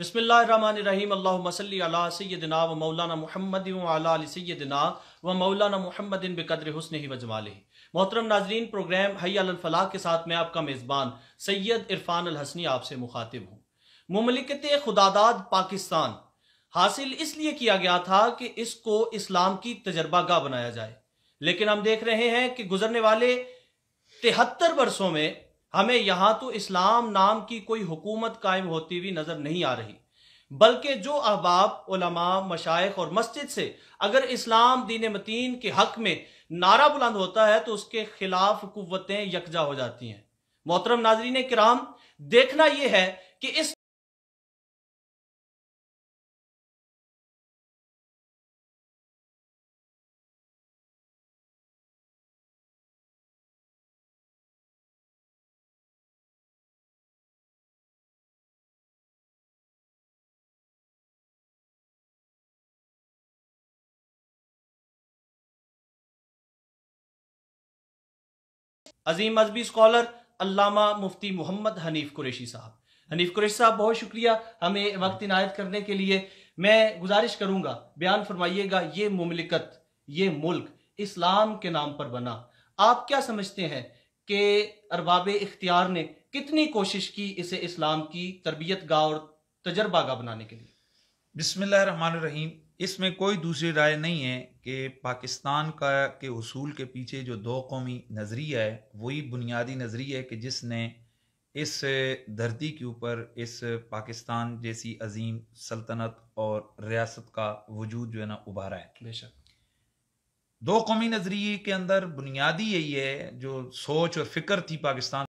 बिस्मिल्लाहिर्रहमानिर्रहीम। अल्लाहुम्मा सल्लि अला सय्यिदिना व मौलाना मुहम्मदिन व अला आलि सय्यिदिना व मौलाना मुहम्मदिन बिक़द्रि हुस्निही व जमालिही। मोहतरम नाज़रीन, प्रोग्राम हय्या अलल फलाह के साथ मैं आपका मेज़बान सैयद इरफान अल हसनी आपसे मुखातिब हूँ। मुमलिकत खुदादाद पाकिस्तान हासिल इसलिए किया गया था कि इसको इस्लाम की तजर्बागाह बनाया जाए, लेकिन हम देख रहे हैं कि गुजरने वाले 73 वर्षों में हमें यहां तो इस्लाम नाम की कोई हुकूमत कायम होती हुई नजर नहीं आ रही, बल्कि जो अहबाब, उलमा, मशाइख और मस्जिद से अगर इस्लाम दीन मतीन के हक में नारा बुलंद होता है तो उसके खिलाफ कुव्वतें यकजा हो जाती हैं। मोहतरम नाजरीन किराम, देखना यह है कि इस अजीम मजहबी स्कॉलर अल्लामा मुफ्ती मोहम्मद हनीफ कुरैशी साहब। हनीफ कुरैशी साहब, बहुत शुक्रिया हमें वक्त इनायत करने के लिए। मैं गुजारिश करूंगा, बयान फरमाइएगा, ये मुमलिकत, ये मुल्क इस्लाम के नाम पर बना। आप क्या समझते हैं कि अरबाब इख्तियार ने कितनी कोशिश की इसे इस्लाम की तरबियत गाह और तजर्बागाह बनाने के लिए? बिस्मिल्लाहिर्रहमानिर्रहीम। इसमें कोई दूसरी राय नहीं है कि पाकिस्तान का के उसूल के पीछे जो दो कौमी नज़रिया है वही बुनियादी नज़रिया है कि जिसने इस धरती के ऊपर इस पाकिस्तान जैसी अजीम सल्तनत और रियासत का वजूद जो है ना उभारा है। बेशक दो कौमी नज़रिए के अंदर बुनियादी यही है, जो सोच और फिक्र थी पाकिस्तान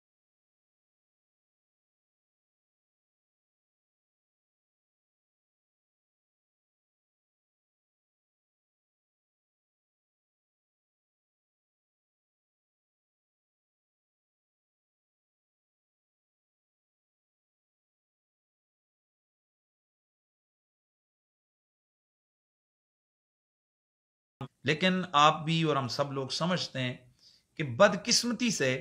लेकिन आप भी और हम सब लोग समझते हैं कि बदकिस्मती से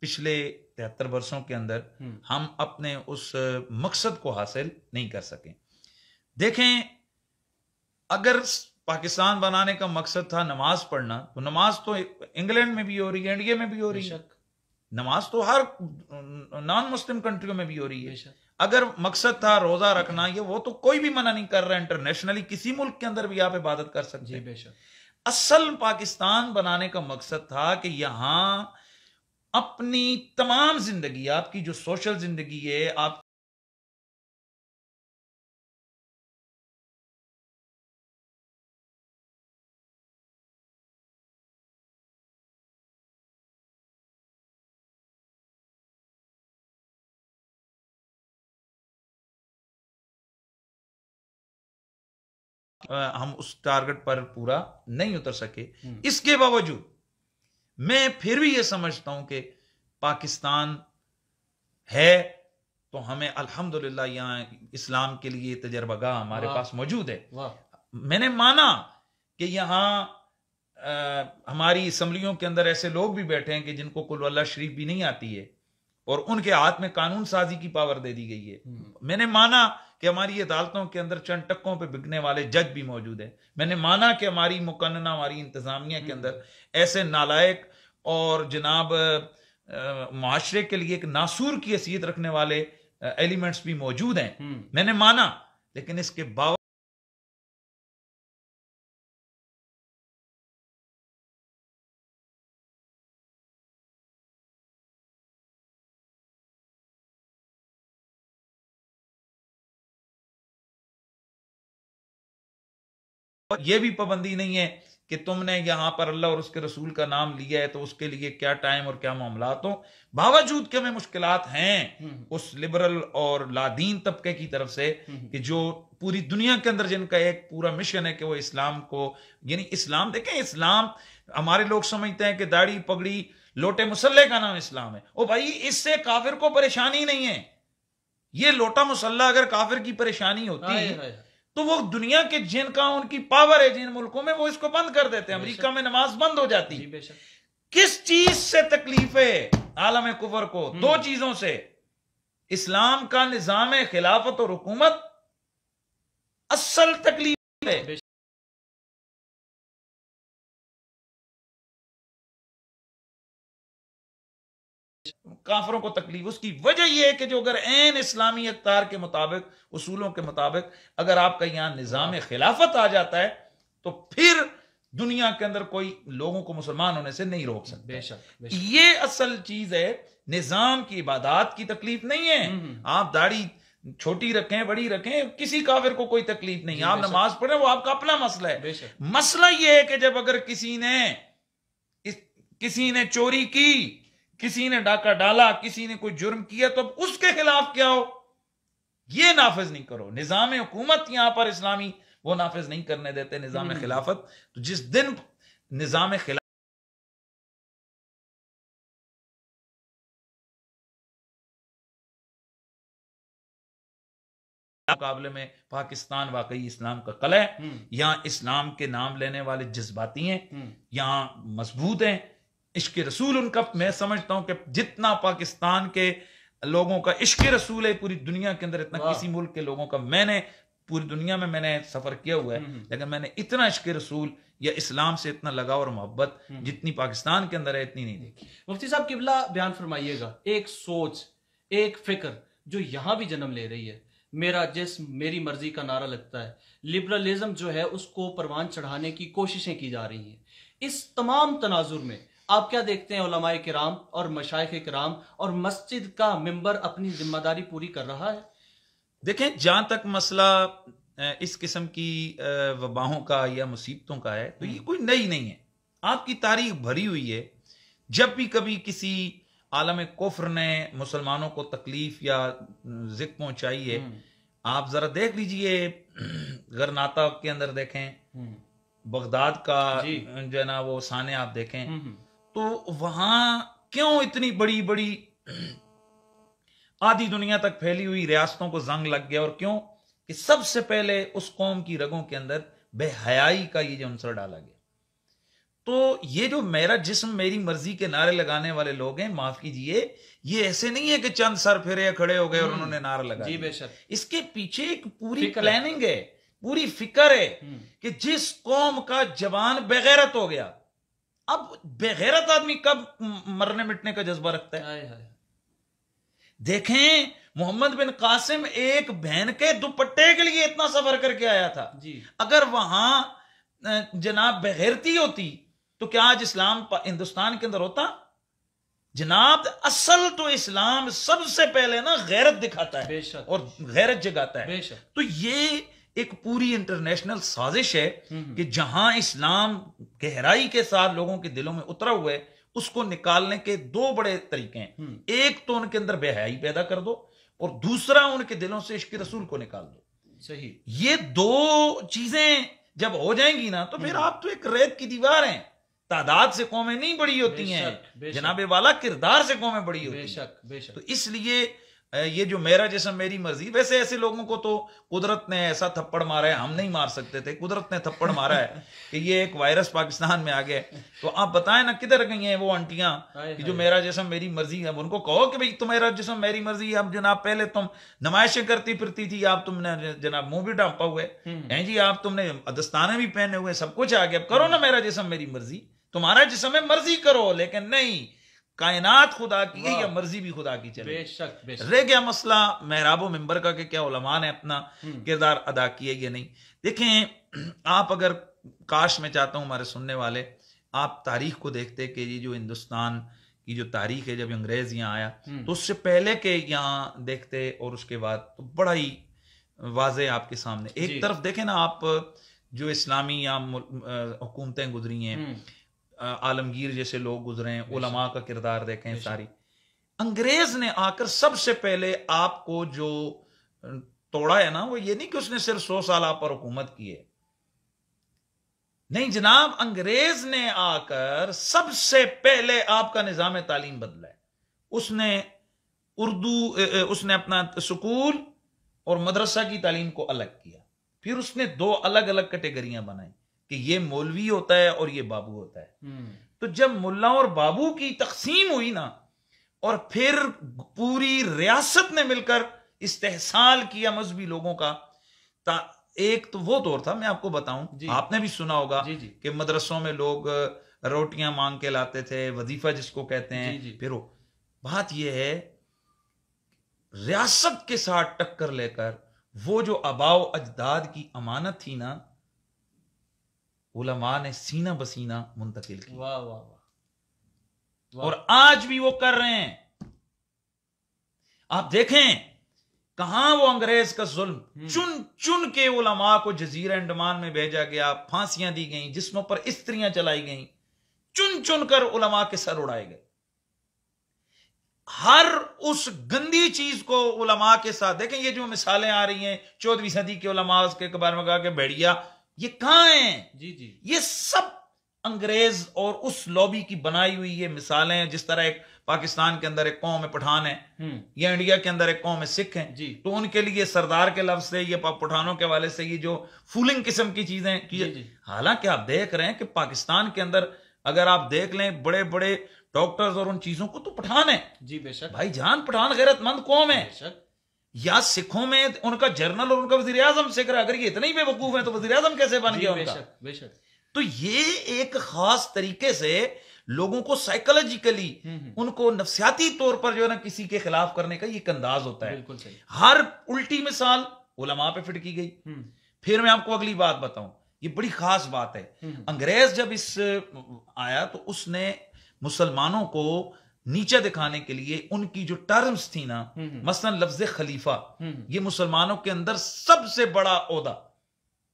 पिछले 73 वर्षों के अंदर हम अपने उस मकसद को हासिल नहीं कर सके। देखें, अगर पाकिस्तान बनाने का मकसद था नमाज पढ़ना, तो नमाज तो इंग्लैंड में भी हो रही है, इंडिया में भी हो रही है, नमाज तो हर नॉन मुस्लिम कंट्रियों में भी हो रही है। अगर मकसद था रोजा रखना, ये वो तो कोई भी मना नहीं कर रहा है, इंटरनेशनली किसी मुल्क के अंदर भी आप इबादत कर सकते हैं। बेशक असल पाकिस्तान बनाने का मकसद था कि यहां अपनी तमाम जिंदगी, आपकी जो सोशल जिंदगी है, आप हम उस टारगेट पर पूरा नहीं उतर सके। इसके बावजूद मैं फिर भी यह समझता हूं कि पाकिस्तान है तो हमें अल्हम्दुलिल्लाह यहां इस्लाम के लिए तजर्बागाह हमारे पास मौजूद है। मैंने माना कि यहां हमारी असम्बलियों के अंदर ऐसे लोग भी बैठे हैं कि जिनको कुल वल्लाह शरीफ भी नहीं आती है और उनके हाथ में कानून साजी की पावर दे दी गई है। मैंने माना कि हमारी अदालतों के अंदर चंद टक्कों पे बिकने वाले जज भी मौजूद है। मैंने माना कि हमारी मुकन्ना, हमारी इंतजामिया के अंदर ऐसे नालायक और जनाब मुआशरे के लिए एक नासूर की हैसियत रखने वाले एलिमेंट्स भी मौजूद हैं। मैंने माना, लेकिन इसके बावजूद यह भी पाबंदी नहीं है कि तुमने यहां पर अल्लाह और उसके रसूल का नाम लिया है तो उसके लिए क्या टाइम और क्या मामलात हो। बावजूद के हमें मुश्किलात हैं उस लिबरल और लादीन तबके की तरफ से कि जो पूरी दुनिया के अंदर जिनका एक पूरा मिशन है कि वो इस्लाम को, यानी इस्लाम, देखें इस्लाम, हमारे लोग समझते हैं कि दाढ़ी पगड़ी लोटे मुसल्ले का नाम इस्लाम है। ओ भाई, इससे काफिर को परेशानी नहीं है। ये लोटा मुसल्ला अगर काफिर की परेशानी होती तो वो दुनिया के जिनका उनकी पावर है जिन मुल्कों में, वो इसको बंद कर देते हैं। अमेरिका में नमाज बंद हो जाती। किस चीज से तकलीफ है? आलम कुफर को दो चीजों से, इस्लाम का निजाम खिलाफत और हुकूमत असल तकलीफ है। काफरों को तकलीफ, उसकी वजह यह है कि जो अगर एन इस्लामी अख्तार के मुताबिक, उसूलों के मुताबिक अगर आपका यहां निजाम खिलाफत आ जाता है तो फिर दुनिया के अंदर कोई लोगों को मुसलमान होने से नहीं रोक सकता। बेशक ये असल चीज है। निजाम की इबादत की तकलीफ नहीं है। आप दाढ़ी छोटी रखें बड़ी रखें, किसी काफिर को कोई तकलीफ नहीं। आप नमाज पढ़ें, वो आपका अपना मसला है। मसला यह है कि जब अगर किसी ने चोरी की, किसी ने डाका डाला, किसी ने कोई जुर्म किया, तो अब उसके खिलाफ क्या हो, ये नाफिज नहीं करो। निजाम हुकूमत यहां पर इस्लामी वो नाफिज नहीं करने देते, निजाम खिलाफत। तो जिस दिन निजाम खिलाफत मुकाबले में पाकिस्तान वाकई इस्लाम का कला है। यहां इस्लाम के नाम लेने वाले जज्बाती हैं, यहां मजबूत हैं, इश्क रसूल उनका, मैं समझता हूं कि जितना पाकिस्तान के लोगों का इश्क रसूल है पूरी दुनिया के अंदर, इतना किसी मुल्क के लोगों का, मैंने पूरी दुनिया में मैंने सफर किया हुआ है, लेकिन मैंने इतना इश्क रसूल या इस्लाम से इतना लगाव और मोहब्बत जितनी पाकिस्तान के अंदर है इतनी नहीं देखी। मुफ्ती साहब किबला बयान फरमाइएगा, एक सोच, एक फिक्र जो यहां भी जन्म ले रही है, मेरा जिस्म मेरी मर्जी का नारा लगता है, लिबरलिज्म जो है उसको परवान चढ़ाने की कोशिशें की जा रही हैं। इस तमाम तनाजुर में आप क्या देखते हैं, उलमाए किराम और मशाइख किराम और मस्जिद का मिंबर अपनी जिम्मेदारी पूरी कर रहा है? देखें, जहां तक मसला इस किस्म की वबाहों का या मुसीबतों का है तो ये कोई नई नहीं है, आपकी तारीख भरी हुई है। जब भी कभी किसी आलम कुफ्र ने मुसलमानों को तकलीफ या जिक पहुंचाई है, आप जरा देख लीजिए, गरनाता के अंदर देखें, बगदाद का जो है ना वो साने आप देखें, तो वहां क्यों इतनी बड़ी बड़ी आधी दुनिया तक फैली हुई रियासतों को जंग लग गया, और क्यों कि सबसे पहले उस कौम की रगों के अंदर बेहयाई का ये जो अंसर डाला गया। तो ये जो मेरा जिस्म मेरी मर्जी के नारे लगाने वाले लोग हैं, माफ कीजिए, ये ऐसे नहीं है कि चंद सर फिरे खड़े हो गए और उन्होंने नारा लगाया। जी बेशक, इसके पीछे एक पूरी प्लानिंग है, पूरी फिक्र है कि जिस कौम का जवान बेगैरत हो गया, अब बेगैरत आदमी कब मरने मिटने का जज्बा रखता है? देखें, मोहम्मद बिन कासिम एक बहन के दुपट्टे के लिए इतना सफर करके आया था जी। अगर वहां जनाब बेगैरती होती तो क्या आज इस्लाम हिंदुस्तान के अंदर होता? जनाब, असल तो इस्लाम सबसे पहले ना गैरत दिखाता है और गैरत जगाता है। तो ये एक पूरी इंटरनेशनल साजिश है कि जहां इस्लाम गहराई के साथ लोगों के दिलों में उतरा हुआ है, उसको निकालने के दो बड़े तरीके हैं। एक तो उनके अंदर बेहयाई पैदा कर दो, और दूसरा उनके दिलों से इश्क रसूल को निकाल दो। सही, ये दो चीजें जब हो जाएंगी ना, तो फिर आप तो एक रेत की दीवार हैं। तादाद से कौमें नहीं बड़ी होती हैं जनाबे वाला, किरदार से कौमें बड़ी होती हैं। बेशक बेशक। तो इसलिए ये जो मेरा जिस्म मेरी मर्जी, वैसे ऐसे लोगों को तो कुदरत ने ऐसा थप्पड़ मारा है, हम नहीं मार सकते थे, कुदरत ने थप्पड़ मारा है कि ये एक वायरस पाकिस्तान में आ गया। तो आप बताएं ना, किधर गई हैं वो आंटियां कि जो मेरा जिस्म मेरी मर्जी है? उनको कहो कि भाई तुम्हारा जिस्म मेरी मर्जी है। अब जनाब पहले तुम नमाइशें करती फिरती थी, आप तुमने जनाब मुंह भी ढांपा हुए हैं जी, आप तुमने दस्ताने भी पहने हुए, सब कुछ आ गया। अब करो ना मेरा जिस्म मेरी मर्जी, तुम्हारा जिस्म है मर्जी करो, लेकिन नहीं, कायनात खुदा की है या मर्जी भी खुदा की चले। बेशक बेशक। रह गया मसला मेहराबो मिंबर का कि क्या उलमा ने अपना किरदार अदा किया या नहीं। देखें, आप अगर काश में चाहता हूं हमारे सुनने वाले, आप तारीख को देखते कि ये जो हिंदुस्तान की जो तारीख है, जब अंग्रेज यहाँ आया तो उससे पहले के यहाँ देखते और उसके बाद, तो बड़ा ही वाजे आपके सामने। एक तरफ देखें ना आप, जो इस्लामी या हुकूमतें गुजरी हैं, आलमगीर जैसे लोग गुजरे हैं, उलमा का किरदार देखें सारी। अंग्रेज ने आकर सबसे पहले आपको जो तोड़ा है ना, वो ये नहीं कि उसने सिर्फ 100 साल आप पर हुकूमत की है, नहीं जनाब, अंग्रेज ने आकर सबसे पहले आपका निजाम तालीम बदला है। उसने उसने अपना स्कूल और मदरसा की तालीम को अलग किया, फिर उसने दो अलग अलग कैटेगरियां बनाई कि ये मौलवी होता है और ये बाबू होता है। तो जब मुल्ला और बाबू की तकसीम हुई ना, और फिर पूरी रियासत ने मिलकर इस्तेहसाल किया मजहबी लोगों का। एक तो वो दौर था, मैं आपको बताऊं, आपने भी सुना होगा कि मदरसों में लोग रोटियां मांग के लाते थे, वजीफा जिसको कहते हैं। फिर वो बात यह है, रियासत के साथ टक्कर लेकर वो जो आबाओ अजदाद की अमानत थी ना, उलमा ने सीना बसीना मुंतकिल की। वाह वाह वाह। और आज भी वो कर रहे हैं। आप देखें कहां वो अंग्रेज का जुल्म, चुन चुन के उलमा को जजीरा अंडमान में भेजा गया, फांसियां दी गई, जिस्मों पर स्त्रियां चलाई गईं, चुन चुन कर उलमा के सर उड़ाए गए। हर उस गंदी चीज को उलमा के साथ देखें। ये जो मिसालें आ रही हैं 14वीं सदी के उलमा के बारे में कहा कि भेड़िया, ये कहां हैं? जी, ये सब अंग्रेज और उस लॉबी की बनाई हुई ये मिसालें हैं। जिस तरह एक पाकिस्तान के अंदर एक कौम में पठान है, या इंडिया के अंदर एक कौम में सिख हैं, तो उनके लिए सरदार के लफ्ज से, ये पठानों के हवाले से ये जो फूलिंग किस्म की चीजें की। हालांकि आप देख रहे हैं कि पाकिस्तान के अंदर अगर आप देख लें बड़े बड़े डॉक्टर्स और उन चीजों को, तो पठान है। जी बेशक भाईजान, पठान गैरतमंद कौम है। बेशक। या सिखों में उनका जनरल और उनका वजीर आजम सिख रहा है। अगर ये इतने ही बेवकूफ है तो वजीर आजम कैसे बन गया उनका? बेशक बेशक। तो ये एक खास तरीके से लोगों को साइकोलॉजिकली, उनको नफ्सियाती तौर पर जो है ना किसी के खिलाफ करने का ये अंदाज होता है। बिल्कुल सही। हर उल्टी मिसाल उलमा पे फिट की गई। फिर मैं आपको अगली बात बताऊं, ये बड़ी खास बात है। अंग्रेज जब इस आया तो उसने मुसलमानों को नीचे दिखाने के लिए उनकी जो टर्म्स थी ना, मसलन लफ्ज खलीफा, ये मुसलमानों के अंदर सबसे बड़ा ओहदा,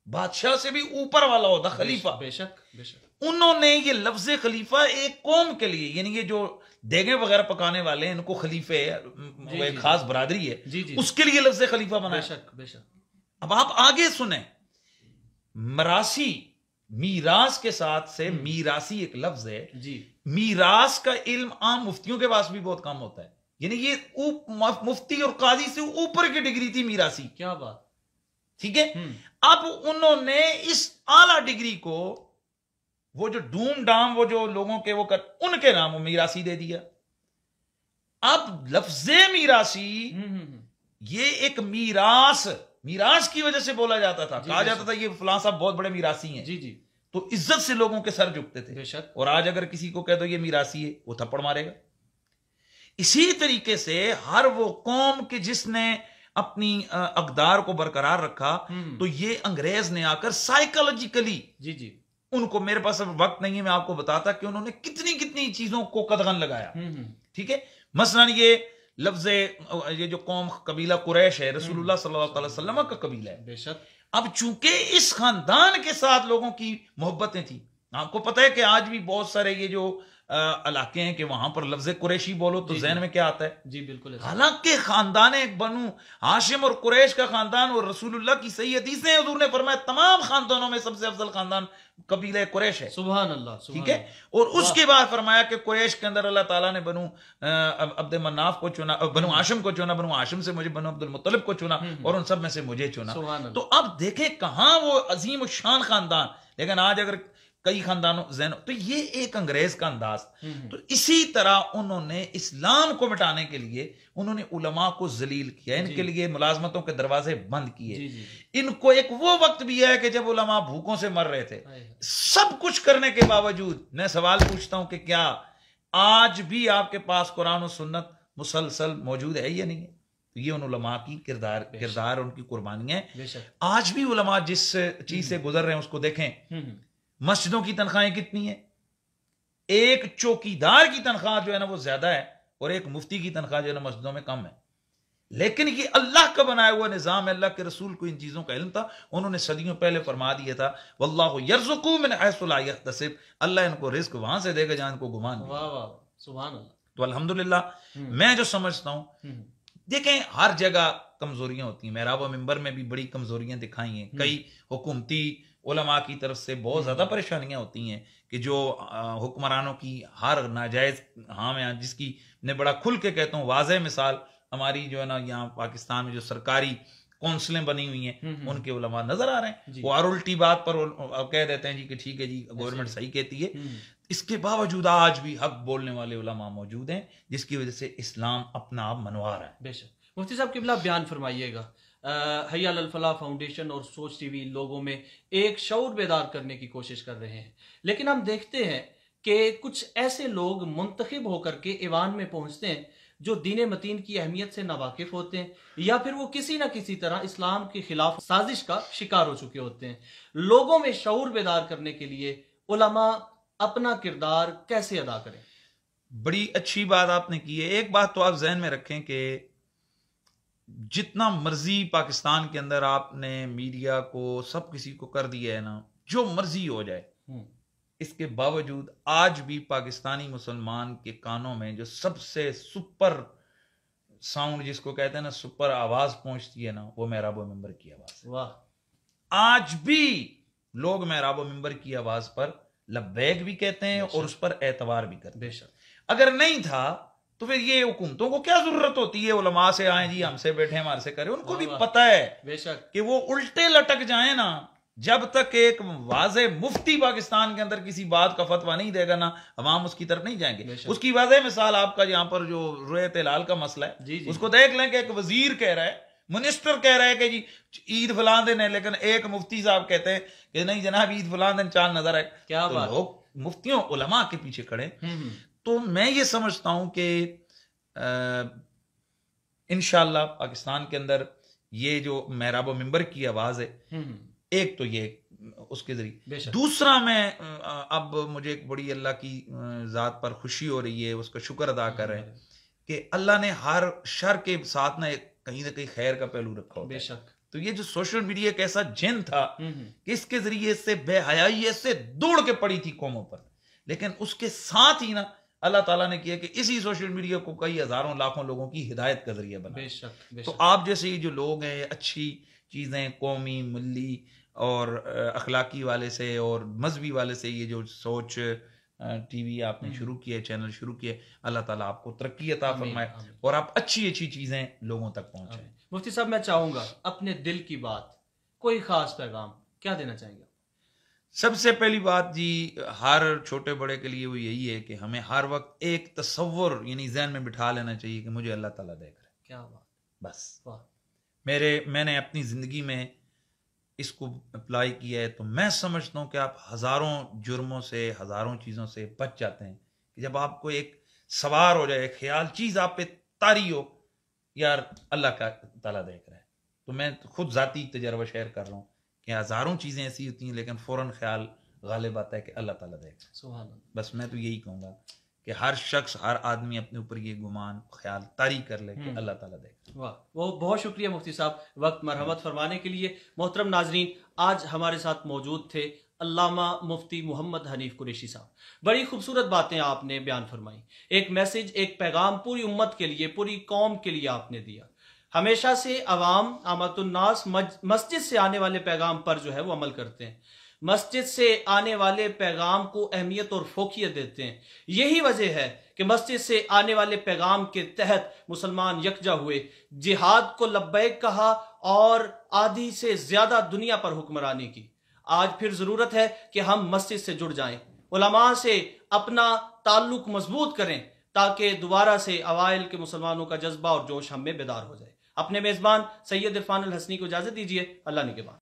बादशाह से भी ऊपर वाला ओहदा खलीफा। बेशक बेशक। उन्होंने ये लफ्ज खलीफा एक कौम के लिए, यानी ये जो देगे वगैरह पकाने वाले हैं इनको खलीफे, एक खास बरादरी है, उसके लिए लफ्ज खलीफा बनाया। बेशक बेशक। अब आप आगे सुने, मरासी, मीरास के साथ से मीरासी एक लफ्ज है जी। मीरास का इल्म आम मुफ्तियों के पास भी बहुत कम होता है, यानी ये मुफ्ती और काजी से ऊपर की डिग्री थी मीरासी। क्या बात, ठीक है। अब उन्होंने इस आला डिग्री को, वो जो डूम डाम वो जो लोगों के वो उनके नाम मीरासी दे दिया। अब लफ्जे मीरासी ये एक मीरास की वजह से बोला जाता था, कहा जाता था ये फलां साहब बहुत बड़े मीरासी हैं जी जी, तो इज्जत से लोगों के सर झुकते थे। बेशक। और आज अगर किसी को कह दो ये मीरासी है, वो थप्पड़ मारेगा। इसी तरीके से हर वो कौम के जिसने अपनी अकदार को बरकरार रखा, तो ये अंग्रेज ने आकर साइकोलॉजिकली जी जी उनको, मेरे पास अब वक्त नहीं है मैं आपको बताता कि उन्होंने कितनी कितनी चीजों को कदगन लगाया। ठीक है। मसलन ये लफ्ज, ये जो कौम कबीला कुरैश है, रसूलुल्लाह सल्लल्लाहु अलैहि वसल्लम का कबीला है। बेशक। अब चूंकि इस खानदान के साथ लोगों की मोहब्बतें थी, आपको पता है कि आज भी बहुत सारे ये जो इलाके हैं कि वहां पर लफ्ज कुरैशी बोलो तो ज़हन में क्या आता है? जी बिल्कुल। हालांकि खानदान बनु हाशिम और कुरैश का खानदान, और रसूलुल्लाह की सही हदीसें, हुजूर ने फरमाया तमाम खानदानों में सबसे अफजल खानदान कबीला कुरैश है। सुभान अल्लाह। ठीक है। और उसके बाद फरमाया कि कुरैश के अंदर अल्लाह ताला ने बनु अब्द मनाफ को चुना, बनु हाशिम को चुना, बनु हाशिम से मुझे बनु अब्दुल मुत्तलिब को चुना, और उन सब में से मुझे चुना। तो अब देखें कहां वो अजीम शान खानदान, लेकिन आज अगर कई खानदानों तो ये एक अंग्रेज का अंदाज। तो इसी तरह उन्होंने इस्लाम को मिटाने के लिए उन्होंने उलमा को जलील किया, इनके लिए मुलाजमतों के दरवाजे बंद किए। इनको एक वो वक्त भी है कि जब उलमा भूखों से मर रहे थे। सब कुछ करने के बावजूद मैं सवाल पूछता हूं कि क्या आज भी आपके पास कुरान और सुन्नत मुसलसल मौजूद है या नहीं है? तो ये उन उलमा की किरदार उनकी कुर्बानियां हैं। आज भी उलमा जिस चीज से गुजर रहे हैं उसको देखें। मस्जिदों की तनख्वाहें कितनी है? एक चौकीदार की तनख्वाह जो है ना वो ज्यादा है, और एक मुफ्ती की तनख्वाह जो है ना मस्जिदों में कम है। लेकिन ये अल्लाह का बनाया हुआ निजाम है। अल्लाह के रसूल को इन चीजों का इल्म था, उन्होंने सदियों पहले फरमा दिया था, वल्लाहु यर्ज़ुकु मिन हैसु ला यहतसिब, अल्लाह इनको रिस्क वहां से देगा जहां इनको गुमान नहीं। वाह वाह, सुभान अल्लाह। तो अल्हम्दुलिल्लाह मैं जो समझता हूं, देखें हर जगह कमजोरियां होती हैं। मेहराब मिंबर में भी बड़ी कमजोरियां दिखाई हैं। कई हुकूमती उलमा की तरफ से बहुत ज्यादा परेशानियां होती हैं कि जो हुक्मरानों की हर नाजायज, हाँ मैं जिसकी मैं बड़ा खुल के कहता हूँ, वाज़ेह मिसाल हमारी जो है ना यहाँ पाकिस्तान में जो सरकारी काउंसिलें बनी हुई हैं उनके उलमा नजर आ रहे हैं। वो हर उल्टी बात पर कह देते हैं जी कि ठीक है जी गवर्नमेंट सही कहती है। इसके बावजूद आज भी हक बोलने वाले उलमा मौजूद हैं, जिसकी वजह से इस्लाम अपना आप मनवा रहा है। बेशक मुफ्ती साहब किबला बयान फरमाइएगा। हय्या अल फलाह फाउंडेशन और सोच टीवी लोगों में एक शऊर बेदार करने की कोशिश कर रहे हैं, लेकिन हम देखते हैं कि कुछ ऐसे लोग मुंतखब होकर के ईवान में पहुंचते हैं जो दीन मतीन की अहमियत से नावाकिफ होते हैं, या फिर वो किसी ना किसी तरह इस्लाम के खिलाफ साजिश का शिकार हो चुके होते हैं। लोगों में शऊर बेदार करने के लिए उलमा अपना किरदार कैसे अदा करें? बड़ी अच्छी बात आपने की है। एक बात तो आप जहन में रखें कि जितना मर्जी पाकिस्तान के अंदर आपने मीडिया को सब किसी को कर दिया है ना, जो मर्जी हो जाए, इसके बावजूद आज भी पाकिस्तानी मुसलमान के कानों में जो सबसे सुपर साउंड, जिसको कहते हैं ना सुपर आवाज पहुंचती है ना, वो मेहराब व मिंबर की आवाज है। वाह। आज भी लोग मेहराब व मिंबर की आवाज पर लब्बैक भी कहते हैं और उस पर एतवार भी करते हैं। बेशक। अगर नहीं था तो फिर ये हुकूमतों को क्या जरूरत होती है उलमा से आए जी हमसे बैठे हमारे से करें? उनको भी पता है बेशक कि वो उल्टे लटक जाए ना, जब तक एक वाज़े मुफ्ती पाकिस्तान के अंदर किसी बात का फतवा नहीं देगा ना, अवाम उसकी तरफ नहीं जाएंगे। उसकी वाज़े मिसाल आपका यहाँ पर जो रुयत हिलाल का मसला है, जी, उसको देख लें कि एक वजीर कह रहा है, मिनिस्टर कह रहा है कि जी ईद फलां दिन है, लेकिन एक मुफ्ती साहब कहते हैं कि नहीं जनाब ईद फलां दिन चांद नजर है। क्या तो बात। लोग मुफ्तियों उलमा के पीछे खड़े। तो मैं ये समझता हूं कि इंशाअल्लाह पाकिस्तान के अंदर ये जो मेहराब व मिंबर की आवाज है, एक तो ये उसके जरिए, दूसरा मैं अब मुझे एक बड़ी अल्लाह की जात पर खुशी हो रही है, उसका शुक्र अदा कर रहे हैं कि अल्लाह ने हर शर के साथ ना कहीं खैर का पहलू रखा हो। बेशक। तो ये जो सोशल मीडिया एक ऐसा जिन था कि इसके जरिए से बेहयाई ऐसे दौड़ के पड़ी थी कौमों पर, लेकिन उसके साथ ही ना अल्लाह ताला ने किया कि इसी सोशल मीडिया को कई हजारों लाखों लोगों की हिदायत का जरिया बना। बेशक। तो आप जैसे ये जो लोग हैं, अच्छी चीजें कौमी मिली और अखलाकी वाले से और मजहबी वाले से ये जो सोच टीवी आपने शुरू किया, चैनल शुरू किया, अल्लाह ताला आपको तरक्की अता फरमाए और आप अच्छी अच्छी चीजें लोगों तक पहुंचाएं। मुफ्ती साहब मैं चाहूंगा अपने दिल की बात, कोई खास पैगाम क्या देना चाहेंगे? सबसे पहली बात जी, हर छोटे बड़े के लिए वो यही है कि हमें हर वक्त एक तसव्वुर यानी ज़हन में बिठा लेना चाहिए कि मुझे अल्लाह ताला देख रहा है। क्या बात। बस वाह। मैंने अपनी जिंदगी में इसको अप्लाई किया है, तो मैं समझता हूँ कि आप हजारों जुर्मों से, हजारों चीजों से बच जाते हैं कि जब आपको एक सवार हो जाए ख्याल, चीज आप पे तारी हो, यार अल्लाह का ताला देख रहा है। तो मैं खुद जाती तजर्बा शेयर कर रहा हूँ कि हजारों चीजें ऐसी होती हैं लेकिन फौरन ख्याल गालिब आता है कि अल्लाह ताला देख रहा है। सुभान अल्लाह। बस मैं तो यही कहूंगा कि हर शख्स, हर आदमी अपने ऊपर ये गुमान ख्याल तारी कर ले कि अल्लाह ताला देख। वाह, वो बहुत शुक्रिया मुफ्ती साहब वक्त मरहमत फरमाने के लिए। मोहतरम नाजरीन, आज हमारे साथ मौजूद थे अल्लामा मुफ्ती मोहम्मद हनीफ कुरैशी साहब। बड़ी खूबसूरत बातें आपने बयान फरमाई, एक मैसेज, एक पैगाम पूरी उम्मत के लिए, पूरी कौम के लिए आपने दिया। हमेशा से अवाम आमतुन्नास मस्जिद से आने वाले पैगाम पर जो है वो अमल करते हैं, मस्जिद से आने वाले पैगाम को अहमियत और फोकियत देते हैं। यही वजह है कि मस्जिद से आने वाले पैगाम के तहत मुसलमान यकजा हुए, जिहाद को लब्बैक कहा और आधी से ज्यादा दुनिया पर हुक्मरानी की। आज फिर जरूरत है कि हम मस्जिद से जुड़ जाएं, उलमा से अपना ताल्लुक मजबूत करें, ताकि दोबारा से अवाइल के मुसलमानों का जज्बा और जोश हम में बेदार हो जाए। अपने मेजबान सैयद इरफान अल हसनी को इजाजत दीजिए। अल्लाह निगहबान।